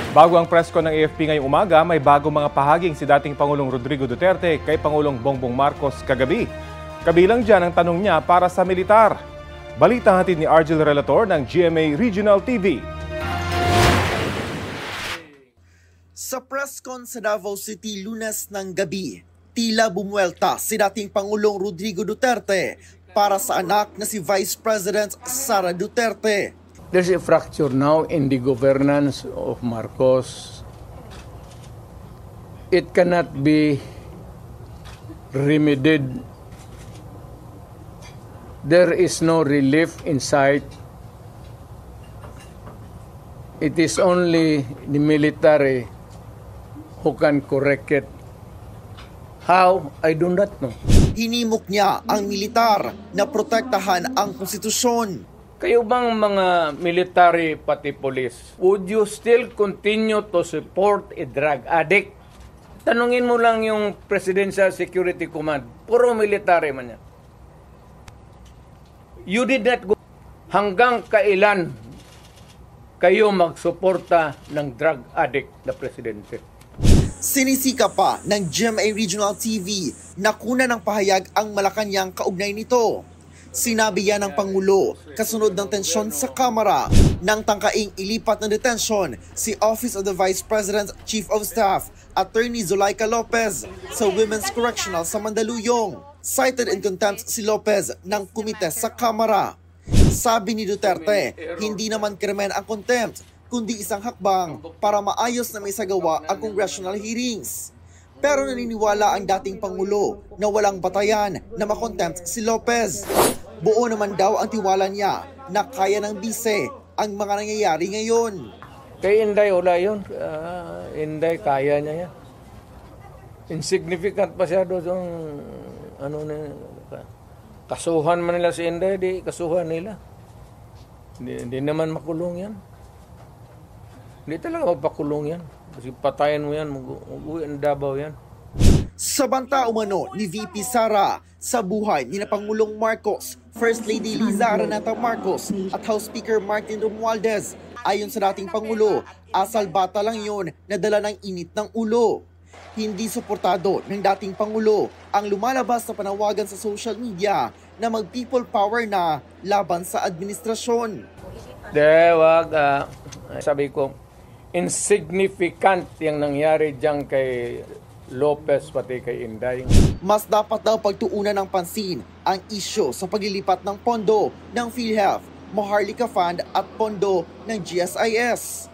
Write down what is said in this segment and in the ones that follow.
Bago ang press con ng AFP ngayong umaga, may bago mga pahaging si dating Pangulong Rodrigo Duterte kay Pangulong Bongbong Marcos kagabi. Kabilang dyan ang tanong niya para sa militar. Balita hatid ni Argel Relator ng GMA Regional TV. Sa press con sa Davao City Lunes ng gabi, tila bumuelta si dating Pangulong Rodrigo Duterte para sa anak na si Vice President Sara Duterte. There's a fracture now in the governance of Marcos. It cannot be remedied. There is no relief in sight. It is only the military who can correct it. How? I do not know. Hinimok niya ang militar na protektahan ang konstitusyon. Kayo bang mga military pati police, would you still continue to support a drug addict? Tanungin mo lang yung Presidential Security Command. Puro military man yan. You did not go. Hanggang kailan kayo magsuporta ng drug addict na presidente? Sinisika pa ng GMA Regional TV na kuna ng pahayag ang Malacanang kaugnay nito. Sinabi yan ng Pangulo kasunod ng tensyon sa Kamara nang tangkaing ilipat ng detensyon si Office of the Vice President Chief of Staff Attorney Zulaika Lopez sa Women's Correctional sa Mandaluyong. Cited in contempt si Lopez ng komite sa Kamara. Sabi ni Duterte, hindi naman krimen ang contempt, kundi isang hakbang para maayos na may sagawa ang congressional hearings. Pero naniniwala ang dating Pangulo na walang batayan na makontempt si Lopez. Buo naman daw ang tiwala niya na kaya ng bise ang mga nangyayari ngayon. Kay Inday, wala yun. Inday, kaya niya yan. Insignificant pa siya doon. Kasuhan man nila si Inday, di kasuhan nila. Hindi naman makulong yan. Hindi talaga magpakulong yan. Kasi patayin mo yan, mag-uwi ang Davao yan. Sa banta umano ni VP Sara sa buhay ni Pangulong Marcos, First Lady Liza Araneta Marcos at House Speaker Martin Romualdez, ayon sa dating Pangulo, asal bata lang yon na dala ng init ng ulo. Hindi suportado ng dating Pangulo ang lumalabas na panawagan sa social media na mag-people power na laban sa administrasyon. Wag, sabi ko, insignificant yung nangyari dyan kay Lopez pati kay Inday. Mas dapat daw pagtuunan ng pansin ang isyo sa paglilipat ng pondo ng PhilHealth, Maharlika Fund at pondo ng GSIS.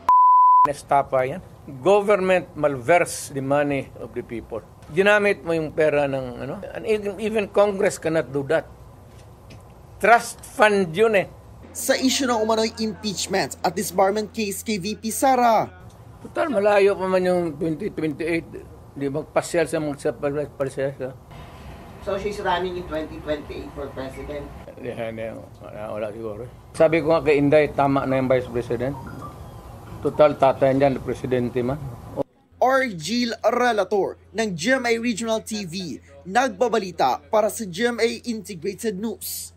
Nestapa yan. Government malverse the money of the people. Ginamit mo yung pera ng and even Congress cannot do that. Trust fund yun eh. Sa isyu ng umano'y impeachment at disbarment case kay VP Sara. Total, malayo pa man yung 2028. Di magpasyal sa mga pasyal ka. So she's running in 2028 for president? Wala siguro. Sabi ko nga kay Inday, tama na yung Vice President. Total, tatay niyan, presidente man. Argel Relator ng GMA Regional TV, nagbabalita para sa GMA Integrated News.